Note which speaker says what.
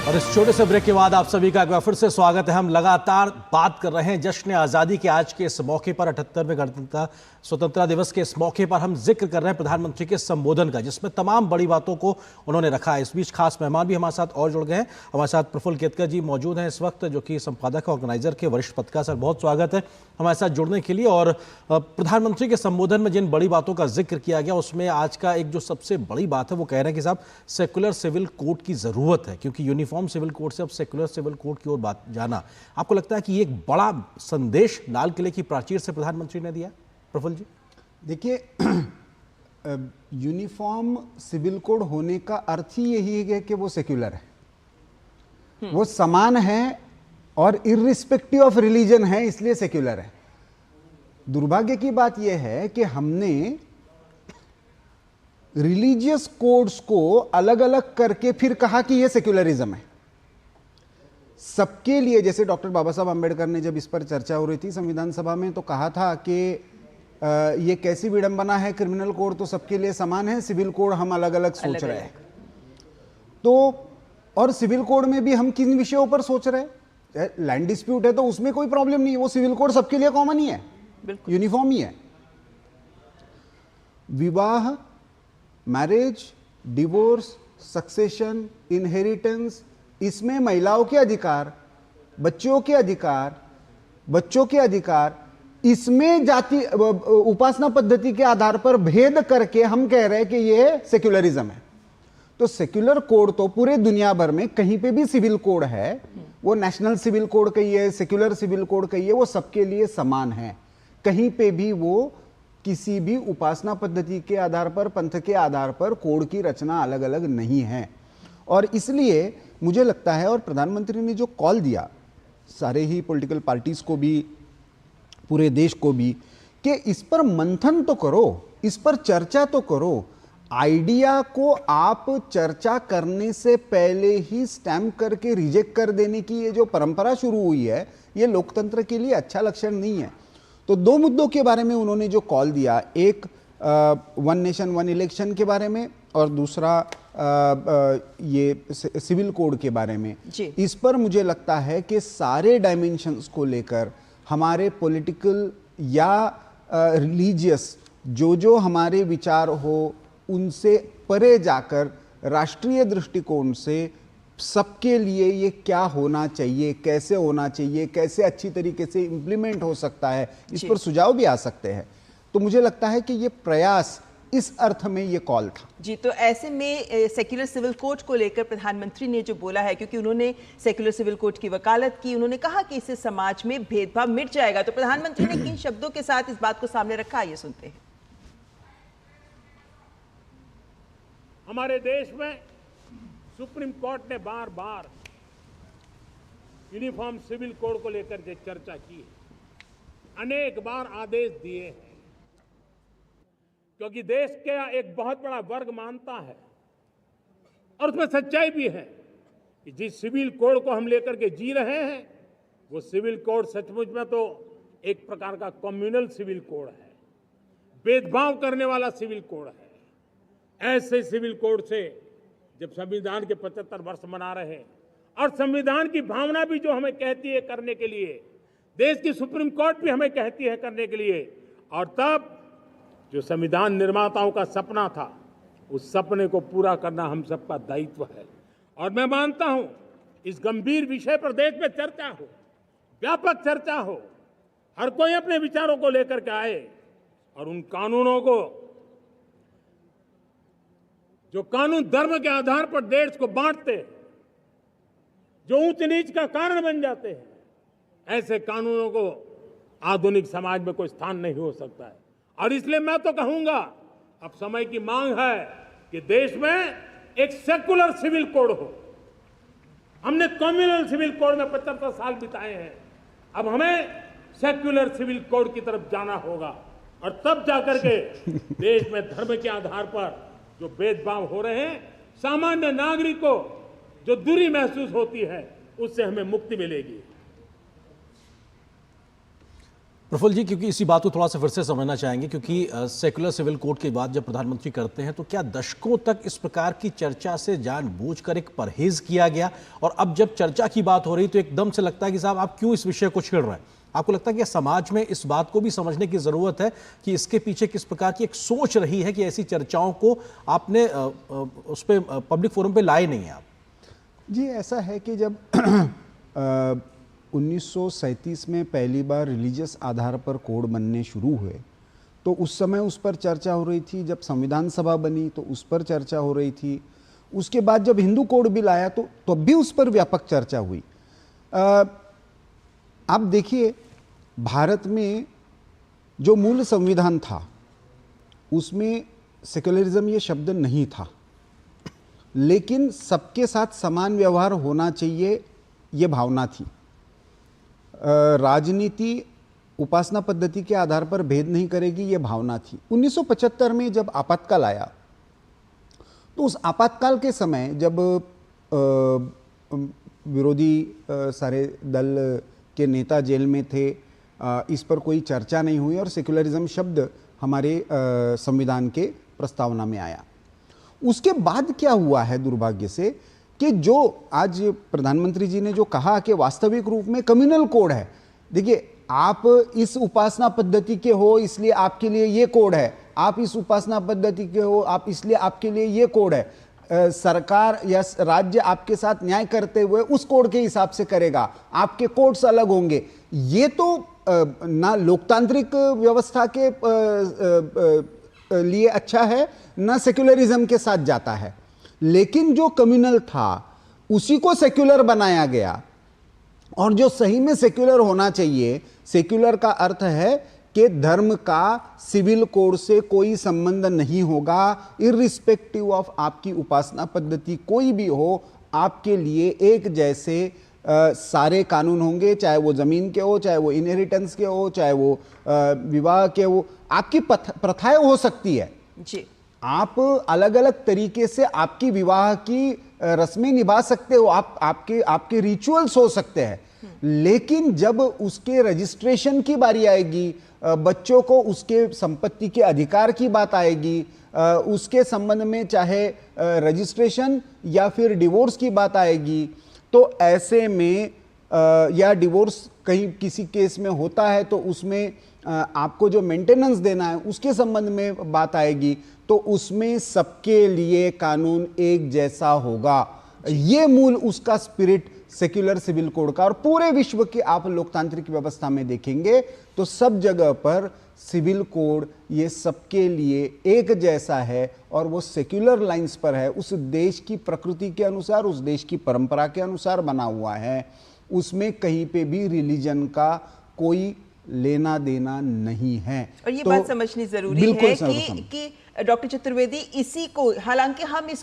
Speaker 1: और इस छोटे से ब्रेक के बाद आप सभी का एक बार फिर से स्वागत है। हम लगातार बात कर रहे हैं जश्न आज़ादी के आज के इस मौके पर 78वें स्वतंत्रता दिवस के इस मौके पर हम जिक्र कर रहे हैं प्रधानमंत्री के संबोधन का, जिसमें तमाम बड़ी बातों को उन्होंने रखा है। इस बीच खास मेहमान भी हमारे साथ और जुड़ गए हैं। हमारे साथ प्रफुल्ल केतकर जी मौजूद हैं इस वक्त, जो कि संपादक ऑर्गेनाइजर के वरिष्ठ पत्रकार। सर बहुत स्वागत है हमारे साथ जुड़ने के लिए। और प्रधानमंत्री के संबोधन में जिन बड़ी बातों का जिक्र किया गया उसमें आज का एक जो सबसे बड़ी बात है वो कह रहे हैं कि साहब सेकुलर सिविल कोड की जरूरत है, क्योंकि यूनिफॉर्म सिविल कोड से अब सेकुलर सिविल कोड की ओर बात जाना। आपको लगता है कि ये एक बड़ा संदेश लाल किले की प्राचीर से प्रधानमंत्री ने दिया? प्रफुल्ल जी
Speaker 2: देखिए, यूनिफॉर्म सिविल कोड होने का अर्थ ही यही है कि वो सेक्युलर है, वो समान है और इर्रिस्पेक्टिव ऑफ रिलीजन है, इसलिए सेक्युलर है। दुर्भाग्य की बात यह है कि हमने रिलीजियस कोड्स को अलग अलग करके फिर कहा कि यह सेक्युलरिज्म है सबके लिए। जैसे डॉक्टर बाबा साहब आंबेडकर ने जब इस पर चर्चा हो रही थी संविधान सभा में, तो कहा था कि ये कैसी विडंबना है, क्रिमिनल कोड तो सबके लिए समान है, सिविल कोड हम अलग अलग सोच रहे हैं। तो और सिविल कोड में भी हम किन विषयों पर सोच रहे हैं? लैंड डिस्प्यूट है तो उसमें कोई प्रॉब्लम नहीं है, वो सिविल कोड सबके लिए कॉमन ही है, यूनिफॉर्म ही है। विवाह, मैरिज, डिवोर्स, सक्सेशन, इनहेरिटेंस, इसमें महिलाओं के अधिकार, बच्चों के अधिकार, इसमें जाति उपासना पद्धति के आधार पर भेद करके हम कह रहे हैं कि यह सेक्युलरिज्म है। तो सेक्युलर कोड तो पूरे दुनिया भर में कहीं पे भी सिविल कोड है, वो नेशनल सिविल कोड कहिए, सेक्युलर सिविल कोड कहिए, वो सबके लिए समान है। कहीं पे भी वो किसी भी उपासना पद्धति के आधार पर, पंथ के आधार पर कोड की रचना अलग अलग नहीं है। और इसलिए मुझे लगता है, और प्रधानमंत्री ने जो कॉल दिया सारे ही पॉलिटिकल पार्टीज को भी, पूरे देश को भी, कि इस पर मंथन तो करो, इस पर चर्चा तो करो। आइडिया को आप चर्चा करने से पहले ही स्टैम्प करके रिजेक्ट कर देने की ये जो परंपरा शुरू हुई है, ये लोकतंत्र के लिए अच्छा लक्षण नहीं है। तो दो मुद्दों के बारे में उन्होंने जो कॉल दिया, एक वन नेशन वन इलेक्शन के बारे में और दूसरा ये सिविल कोड के बारे में। इस पर मुझे लगता है कि सारे डायमेंशंस को लेकर हमारे पॉलिटिकल या रिलीजियस जो हमारे विचार हो, उनसे परे जाकर राष्ट्रीय दृष्टिकोण से सबके लिए ये क्या होना चाहिए, कैसे होना चाहिए, कैसे अच्छी तरीके से इंप्लीमेंट हो सकता है, इस पर सुझाव भी आ सकते हैं। तो मुझे लगता है कि ये प्रयास इस अर्थ में ये कॉल था। जी,
Speaker 3: तो ऐसे में सेक्युलर सिविल कोड को लेकर प्रधानमंत्री ने जो बोला है, क्योंकि उन्होंने सेक्युलर सिविल कोड की वकालत की, उन्होंने कहा कि इससे समाज में भेदभाव मिट जाएगा। तो प्रधानमंत्री ने किन शब्दों के साथ इस बात को सामने रखा, ये सुनते हैं।
Speaker 4: हमारे देश में सुप्रीम कोर्ट ने बार बार यूनिफॉर्म सिविल कोड को लेकर के चर्चा की है, अनेक बार आदेश दिए हैं, क्योंकि देश का एक बहुत बड़ा वर्ग मानता है और उसमें सच्चाई भी है कि जिस सिविल कोड को हम लेकर के जी रहे हैं, वो सिविल कोड सचमुच में तो एक प्रकार का कम्युनल सिविल कोड है, भेदभाव करने वाला सिविल कोड है। ऐसे सिविल कोड से जब संविधान के 75 वर्ष मना रहे हैं और संविधान की भावना भी जो हमें कहती है करने के लिए, देश की सुप्रीम कोर्ट भी हमें कहती है करने के लिए, और तब जो संविधान निर्माताओं का सपना था, उस सपने को पूरा करना हम सबका दायित्व है। और मैं मानता हूं इस गंभीर विषय पर देश में चर्चा हो, व्यापक चर्चा हो, हर कोई अपने विचारों को लेकर के आए और उन कानूनों को, जो कानून धर्म के आधार पर देश को बांटते, जो ऊंच नीच का कारण बन जाते हैं, ऐसे कानूनों को आधुनिक समाज में कोई स्थान नहीं हो सकता है। और इसलिए मैं तो कहूंगा, अब समय की मांग है कि देश में एक सेकुलर सिविल कोड हो। हमने कम्युनल सिविल कोड में 75 साल बिताए हैं, अब हमें सेकुलर सिविल कोड की तरफ जाना होगा, और तब जाकर के देश में धर्म के आधार पर जो भेदभाव हो रहे हैं, सामान्य नागरिक को जो दूरी महसूस होती है, उससे हमें मुक्ति मिलेगी।
Speaker 1: प्रफुल्ल जी, क्योंकि इसी बात को थोड़ा सा फिर से समझना चाहेंगे, क्योंकि सेक्युलर सिविल कोड की बात जब प्रधानमंत्री करते हैं तो क्या दशकों तक इस प्रकार की चर्चा से जानबूझकर एक परहेज किया गया, और अब जब चर्चा की बात हो रही तो एकदम से लगता है कि साहब आप क्यों इस विषय को छेड़ रहे हैं? आपको लगता है कि समाज में इस बात को भी समझने की जरूरत है कि इसके पीछे किस प्रकार की एक सोच रही है कि ऐसी चर्चाओं को आपने उस पर पब्लिक फोरम पे लाए नहीं है आप?
Speaker 2: जी, ऐसा है कि जब 1937 में पहली बार रिलीजियस आधार पर कोड बनने शुरू हुए तो उस समय उस पर चर्चा हो रही थी। जब संविधान सभा बनी तो उस पर चर्चा हो रही थी। उसके बाद जब हिंदू कोड बिल आया तो तब भी उस पर व्यापक चर्चा हुई। आप देखिए, भारत में जो मूल संविधान था उसमें सेक्युलरिज्म ये शब्द नहीं था, लेकिन सबके साथ समान व्यवहार होना चाहिए ये भावना थी। राजनीति उपासना पद्धति के आधार पर भेद नहीं करेगी ये भावना थी। 1975 में जब आपातकाल आया तो उस आपातकाल के समय जब विरोधी सारे दल के नेता जेल में थे, इस पर कोई चर्चा नहीं हुई और सेक्युलरिज्म शब्द हमारे संविधान के प्रस्तावना में आया। उसके बाद क्या हुआ है दुर्भाग्य से कि जो आज प्रधानमंत्री जी ने जो कहा कि वास्तविक रूप में कम्युनल कोड है। देखिए, आप इस उपासना पद्धति के हो इसलिए आपके लिए ये कोड है, आप इस उपासना पद्धति के हो आप इसलिए आपके लिए ये कोड है। सरकार या राज्य आपके साथ न्याय करते हुए उस कोड के हिसाब से करेगा, आपके कोड्स अलग होंगे। ये तो ना लोकतांत्रिक व्यवस्था के लिए अच्छा है ना सेक्युलरिज्म के साथ जाता है। लेकिन जो कम्युनल था उसी को सेक्युलर बनाया गया, और जो सही में सेक्युलर होना चाहिए, सेक्युलर का अर्थ है कि धर्म का सिविल कोड से कोई संबंध नहीं होगा, इर्रिस्पेक्टिव ऑफ आपकी उपासना पद्धति कोई भी हो, आपके लिए एक जैसे सारे कानून होंगे, चाहे वो जमीन के हो, चाहे वो इनहेरिटेंस के हो, चाहे वो विवाह के हो। आपकी प्रथाएं हो सकती है
Speaker 3: जी,
Speaker 2: आप अलग अलग तरीके से आपकी विवाह की रस्में निभा सकते हो, आपके रिचुअल्स हो सकते हैं, लेकिन जब उसके रजिस्ट्रेशन की बारी आएगी, बच्चों को उसके संपत्ति के अधिकार की बात आएगी, उसके संबंध में चाहे रजिस्ट्रेशन या फिर डिवोर्स की बात आएगी, तो ऐसे में या डिवोर्स कहीं किसी केस में होता है तो उसमें आपको जो मेंटेनेंस देना है उसके संबंध में बात आएगी, तो उसमें सबके लिए कानून एक जैसा होगा। ये मूल उसका स्पिरिट सेक्युलर सिविल कोड का। और पूरे विश्व के आप लोकतांत्रिक व्यवस्था में देखेंगे तो सब जगह पर सिविल कोड ये सबके लिए एक जैसा है, और वो सेक्युलर लाइंस पर है, उस देश की प्रकृति के अनुसार, उस देश की परंपरा के अनुसार बना हुआ है। उसमें कहीं पे भी रिलीजन का कोई लेना देना नहीं है।
Speaker 3: और ये
Speaker 2: तो
Speaker 3: बात समझनी जरूरी है कि डॉक्टर चतुर्वेदी, इसी को हालांकि हम इस